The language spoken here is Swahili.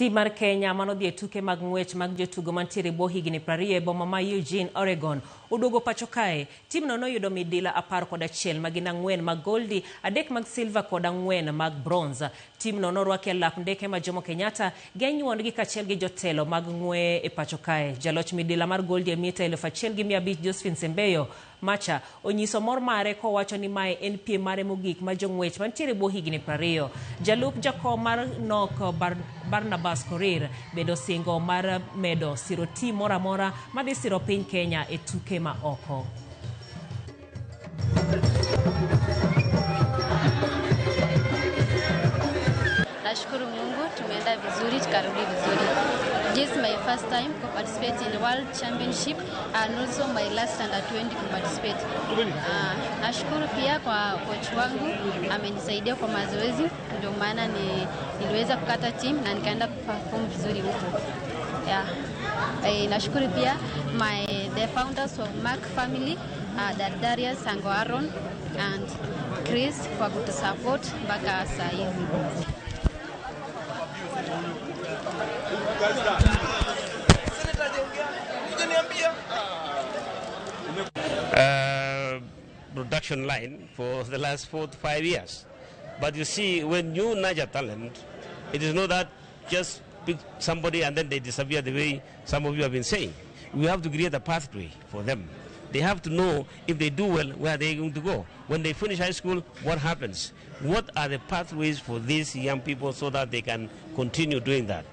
Tim mar Kenya mano dhi e tuke mag ng'wech mag jotugo mantiere bwo higni 20 e boma ma Eugene, Oregon. Uduogo pacho kae, tim no noyudo midila 11 magin 4 mag goldi, 3 mag silver kod 4 mag bronze. Tim no norwaki lap ndeke ma Jomo Kenyatta gi anyuondgi kachiel gi jotelo mag ng'we e pacho kae. Jaloch midila mar goldi e mita 1500 Josephine Sembeyo Macha onyiso mor mare kowacho ni mae en piem mare mogik ma jong'wech mantiere bwo higni 20. Jalup jakom mar nok Barnabas Korir bedo singo mar medo siro tim mora mora madhi siro piny Kenya e tuke ma oko. Nashukuru Mungu tumeenda vizuri, tukarudi vizuri. This is my first time to participate in World Championship and also my last under 20 to participate. Nashukuru pia kwa coach wangu, amenisaidia kwa mazoezi, ndio maana niliweza kukata team na nikaenda kuperform vizuri huko. Nashukuru pia the founders of Mark family, Darius and Aaron and Chris for good support mpaka saa hizi. Production line for the last 4 to 5 years. But you see, when you nurture talent, it is not that just pick somebody and then they disappear the way some of you have been saying. We have to create a pathway for them. They have to know if they do well, where they are going to go. When they finish high school, what happens? What are the pathways for these young people so that they can continue doing that?